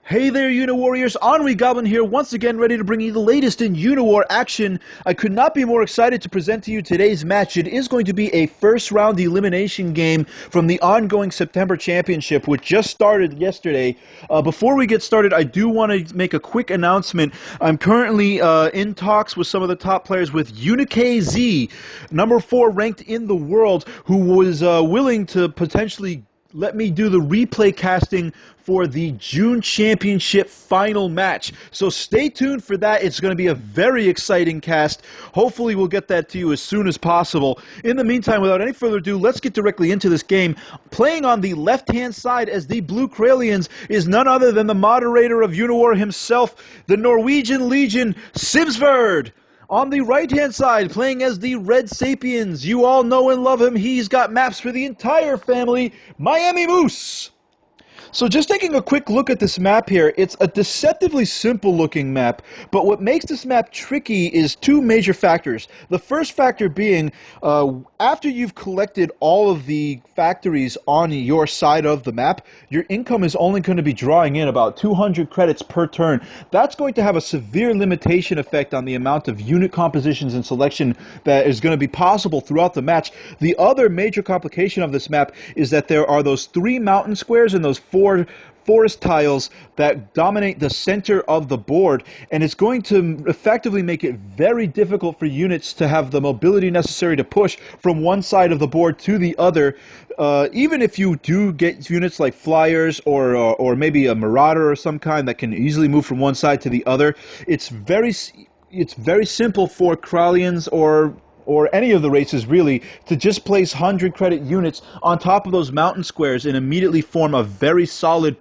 Hey there, Uniwarriors! EnnuiGoblin here, once again ready to bring you the latest in Uniwar action. I could not be more excited to present to you today's match. It is going to be a first-round elimination game from the ongoing September Championship, which just started yesterday. Before we get started, I do want to make a quick announcement. I'm currently in talks with some of the top players with UniKZ, number 4 ranked in the world, who was willing to potentially let me do the replay casting for the June Championship final match. So stay tuned for that. It's going to be a very exciting cast. Hopefully we'll get that to you as soon as possible. In the meantime, without any further ado, let's get directly into this game. Playing on the left-hand side as the Blue Kralians is none other than the moderator of Uniwar himself, the Norwegian Legion, Simsverd. On the right-hand side, playing as the Red Sapiens, you all know and love him. He's got maps for the entire family, miamimoose. So just taking a quick look at this map here, it's a deceptively simple looking map, but what makes this map tricky is two major factors. The first factor being, after you've collected all of the factories on your side of the map, your income is only going to be drawing in about 200 credits per turn. That's going to have a severe limitation effect on the amount of unit compositions and selection that is going to be possible throughout the match. The other major complication of this map is that there are those 3 mountain squares and those 4 forest tiles that dominate the center of the board, and it's going to effectively make it very difficult for units to have the mobility necessary to push from one side of the board to the other. Even if you do get units like flyers or maybe a marauder or some kind that can easily move from one side to the other, it's very simple for Kralians or any of the races really, to just place 100 credit units on top of those mountain squares and immediately form a very solid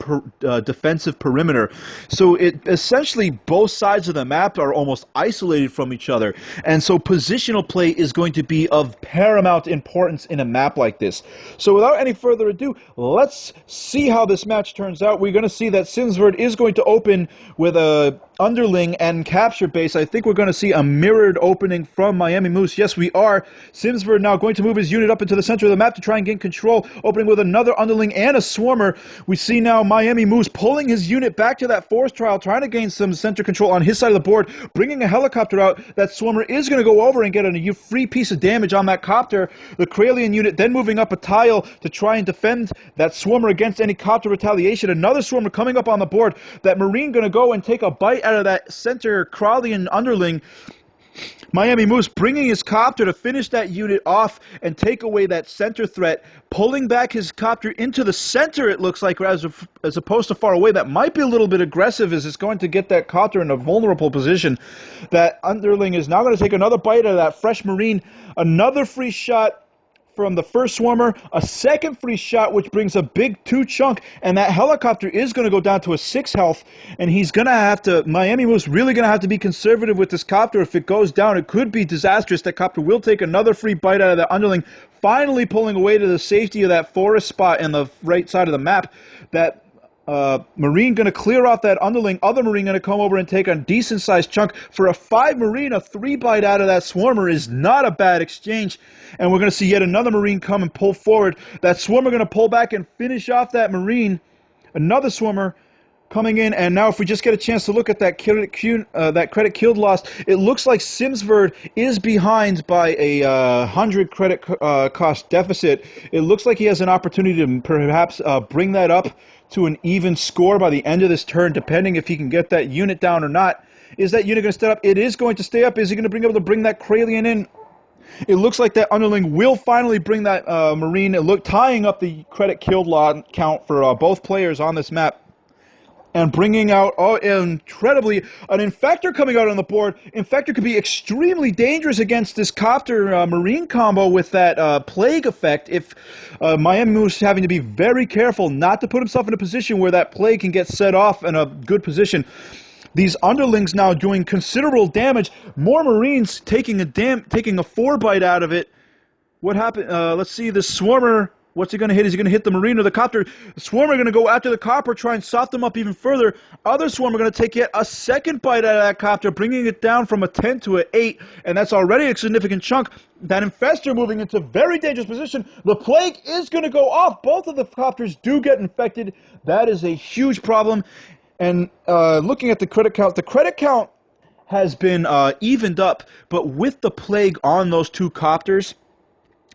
defensive perimeter. So it essentially, both sides of the map are almost isolated from each other, and so positional play is going to be of paramount importance in a map like this. So without any further ado, let's see how this match turns out. We're going to see that Simsverd is going to open with a underling and capture base. I think we're going to see a mirrored opening from miamimoose. Yes, we are. Simsverd now going to move his unit up into the center of the map to try and gain control, opening with another underling and a swarmer. We see now miamimoose pulling his unit back to that forest trial, trying to gain some center control on his side of the board, bringing a helicopter out. That swarmer is going to go over and get a free piece of damage on that copter. The Kralian unit then moving up a tile to try and defend that swarmer against any copter retaliation. Another swarmer coming up on the board. That marine going to go and take a bite out of that center Kralian underling. miamimoose bringing his copter to finish that unit off and take away that center threat, pulling back his copter into the center, it looks like, as opposed to far away. That might be a little bit aggressive, as it's going to get that copter in a vulnerable position. That underling is now going to take another bite of that fresh marine. Another free shot from the first swarmer, a second free shot, which brings a big 2 chunk, and that helicopter is going to go down to a 6 health, and he's going to have to, miamimoose really going to have to be conservative with this copter. If it goes down, it could be disastrous. That copter will take another free bite out of that underling, finally pulling away to the safety of that forest spot in the right side of the map. That marine going to clear off that underling, other marine going to come over and take a decent sized chunk. For a 5 marine, a 3 bite out of that swarmer is not a bad exchange, and we're going to see yet another marine come and pull forward. That swarmer going to pull back and finish off that marine. Another swarmer coming in, and now if we just get a chance to look at that credit killed lost, it looks like Simsverd is behind by a 100 credit cost deficit. It looks like he has an opportunity to perhaps bring that up to an even score by the end of this turn, depending if he can get that unit down or not. Is that unit going to stay up? It is going to stay up. Is he going to be able to bring that Kralian in? It looks like that underling will finally bring that marine, tying up the credit killed count for both players on this map. And bringing out, incredibly, an Infector coming out on the board. Infector could be extremely dangerous against this copter marine combo with that plague effect. If miamimoose having to be very careful not to put himself in a position where that plague can get set off in a good position. These underlings now doing considerable damage. More marines taking a 4 bite out of it. What happened? Let's see, the swarmer. What's he going to hit? Is he going to hit the marine or the copter? The swarmer going to go after the copter, try and soften them up even further. Other swarmer going to take yet a second bite out of that copter, bringing it down from a 10 to an 8, and that's already a significant chunk. That infestor moving into a very dangerous position. The plague is going to go off. Both of the copters do get infected. That is a huge problem. And looking at the credit count has been evened up, but with the plague on those two copters,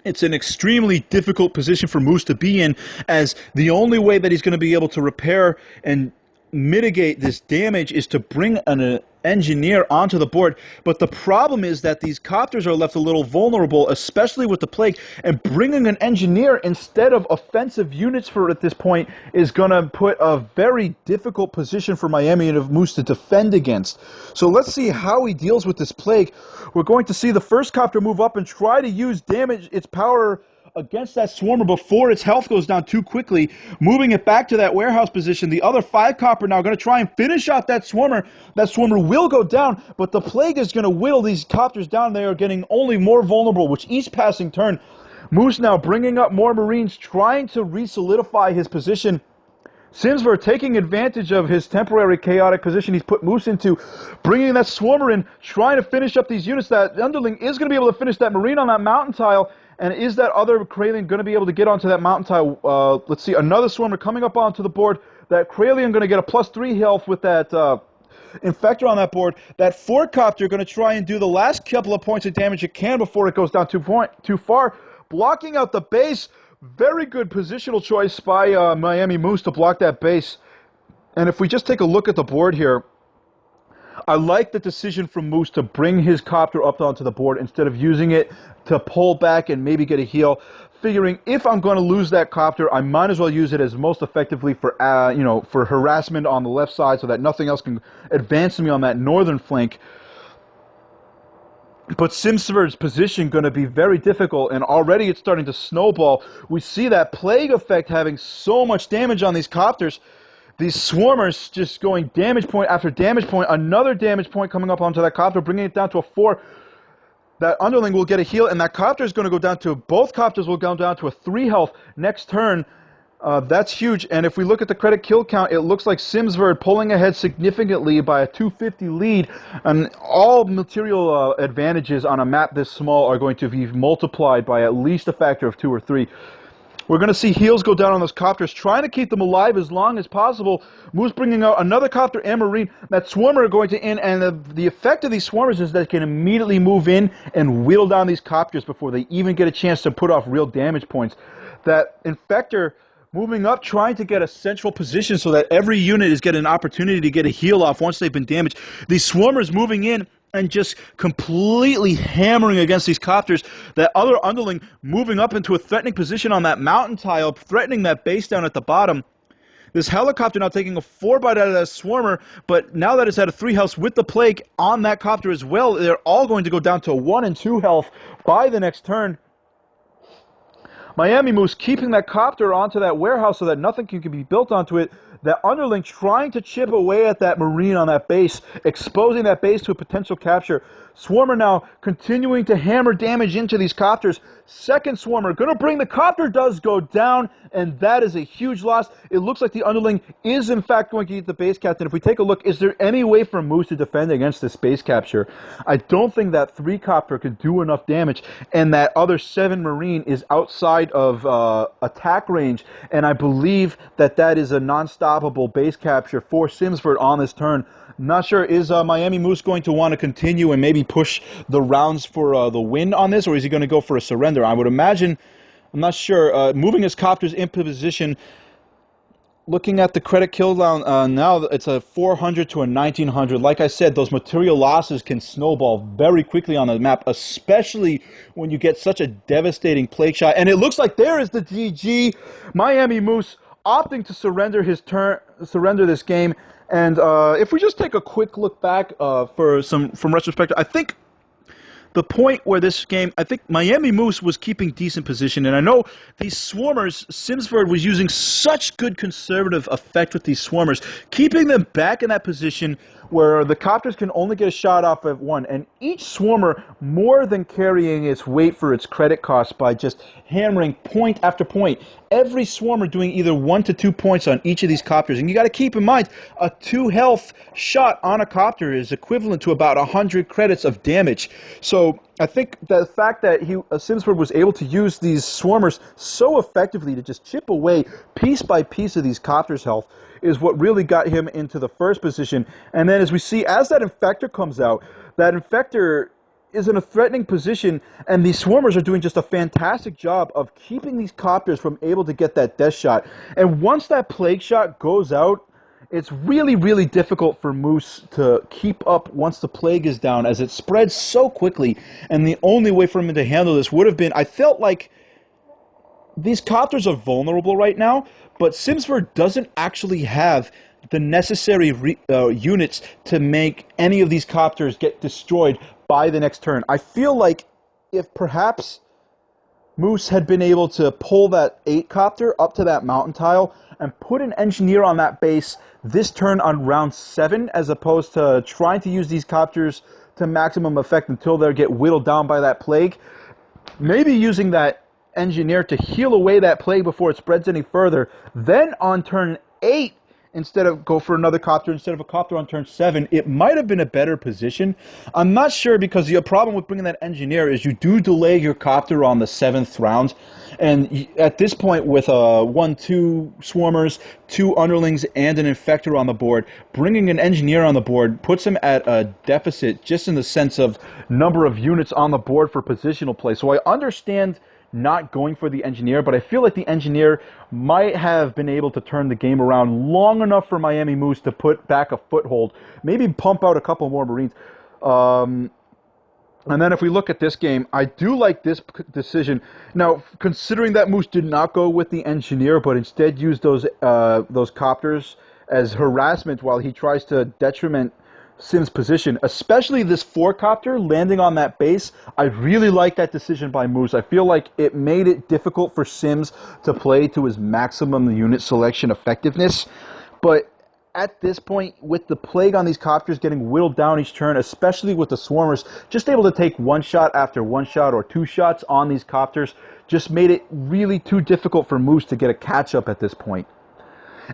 it's an extremely difficult position for Moose to be in, as the only way that he's going to be able to repair and mitigate this damage is to bring an engineer onto the board. But the problem is that these copters are left a little vulnerable, especially with the plague, and bringing an engineer instead of offensive units for at this point is going to put a very difficult position for miamimoose to defend against. So let's see how he deals with this plague. We're going to see the first copter move up and try to use its power against that swarmer before its health goes down too quickly, moving it back to that warehouse position. The other 5 copper now going to try and finish off that swarmer. That swarmer will go down, but the plague is going to whittle these copters down. They are getting only more vulnerable with each passing turn. Moose now bringing up more Marines, trying to re-solidify his position. Simsverd taking advantage of his temporary chaotic position he's put Moose into, bringing that swarmer in, trying to finish up these units. That underling is going to be able to finish that Marine on that mountain tile. And is that other Kralian going to be able to get onto that mountain tile? Let's see, another swarmer coming up onto the board. That Kralian going to get a +3 health with that Infector on that board. That 4 copter going to try and do the last couple of points of damage it can before it goes down too far. Blocking out the base. Very good positional choice by miamimoose to block that base. And if we just take a look at the board here, I like the decision from Moose to bring his copter up onto the board instead of using it to pull back and maybe get a heal. Figuring if I'm going to lose that copter, I might as well use it as most effectively for for harassment on the left side, so that nothing else can advance me on that northern flank. But Simsverd's position going to be very difficult, and already it's starting to snowball. We see that plague effect having so much damage on these copters. These swarmers just going damage point after damage point. Another damage point coming up onto that copter, bringing it down to a 4. That underling will get a heal, and that copter is going to go down to, both copters will go down to a 3 health next turn. That's huge. And if we look at the credit kill count, it looks like Simsverd pulling ahead significantly by a 250 lead. And all material advantages on a map this small are going to be multiplied by at least a factor of 2 or 3. We're going to see heals go down on those copters, trying to keep them alive as long as possible. Moose bringing out another copter and Marine. That swarmer are going to in, and the effect of these swarmers is that they can immediately move in and whittle down these copters before they even get a chance to put off real damage points. That Infector moving up, trying to get a central position so that every unit is getting an opportunity to get a heal off once they've been damaged. These swarmers moving in and just completely hammering against these copters. That other underling moving up into a threatening position on that mountain tile, threatening that base down at the bottom. This helicopter now taking a 4 bite out of that swarmer, but now that it's at a 3 health with the plague on that copter as well, they're all going to go down to 1 and 2 health by the next turn. miamimoose keeping that copter onto that warehouse so that nothing can be built onto it. That underling trying to chip away at that Marine on that base, exposing that base to a potential capture. Swarmer now continuing to hammer damage into these copters. Second Swarmer going to bring the copter, does go down, and that is a huge loss. It looks like the underling is in fact going to get the base captain. If we take a look, is there any way for Moose to defend against this base capture? I don't think that 3 copter could do enough damage, and that other 7 Marine is outside of attack range, and I believe that that is a non-stoppable base capture for Simsverd on this turn. Not sure, is miamimoose going to want to continue and maybe push the rounds for the win on this, or is he going to go for a surrender? I would imagine, I'm not sure, moving his copters into position. Looking at the credit kill down, now it's a 400 to a 1900. Like I said, those material losses can snowball very quickly on the map, especially when you get such a devastating plague shot. And it looks like there is the GG. miamimoose opting to surrender this game. And if we just take a quick look back from retrospective, I think the point where this game, I think miamimoose was keeping decent position, and I know these swarmers, Simsverd was using such good conservative effect with these swarmers, keeping them back in that position where the copters can only get a shot off of 1, and each swarmer more than carrying its weight for its credit cost by just hammering point after point. Every swarmer doing either 1 to 2 points on each of these copters. And you got to keep in mind, a 2 health shot on a copter is equivalent to about 100 credits of damage. So I think the fact that Simsverd was able to use these swarmers so effectively to just chip away piece by piece of these copters' health is what really got him into the first position. And then as we see, as that infector comes out, that infector is in a threatening position, and these swarmers are doing just a fantastic job of keeping these copters from able to get that death shot. And once that plague shot goes out, it's really, really difficult for Moose to keep up once the plague is down, as it spreads so quickly. And the only way for him to handle this would have been, I felt like these copters are vulnerable right now, but Simsverd doesn't actually have the necessary units to make any of these copters get destroyed by the next turn. I feel like if perhaps Moose had been able to pull that 8 copter up to that mountain tile and put an engineer on that base this turn on round 7, as opposed to trying to use these copters to maximum effect until they get whittled down by that plague, maybe using that engineer to heal away that plague before it spreads any further, then on turn 8, instead of go for another copter instead of a copter on turn 7, it might have been a better position. I'm not sure, because the problem with bringing that engineer is you do delay your copter on the 7th round, and at this point with 1-2 swarmers, 2 underlings, and an infector on the board, bringing an engineer on the board puts him at a deficit just in the sense of number of units on the board for positional play. So I understand not going for the engineer, but I feel like the engineer might have been able to turn the game around long enough for miamimoose to put back a foothold, maybe pump out a couple more Marines. And then if we look at this game, I do like this decision. Now, considering that Moose did not go with the engineer, but instead used those copters as harassment while he tries to detriment Sim's position, especially this 4-copter landing on that base, I really like that decision by Moose. I feel like it made it difficult for Sims to play to his maximum unit selection effectiveness. But at this point, with the plague on these copters getting whittled down each turn, especially with the swarmers, just able to take 1 shot after 1 shot or 2 shots on these copters just made it really too difficult for Moose to get a catch-up at this point.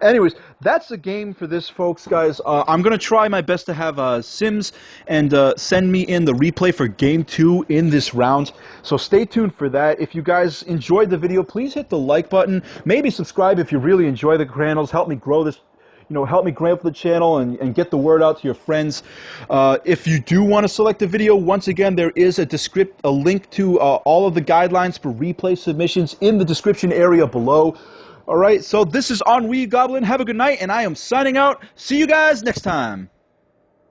Anyways, that's the game for this, folks, guys. I'm going to try my best to have Sims and send me in the replay for Game 2 in this round. So stay tuned for that. If you guys enjoyed the video, please hit the like button. Maybe subscribe if you really enjoy the channels. Help me grow this. Help me grow the channel and get the word out to your friends. If you do want to select a video, once again, there is a link to all of the guidelines for replay submissions in the description area below. All right, so this is EnnuiGoblin. Have a good night, and I am signing out. See you guys next time.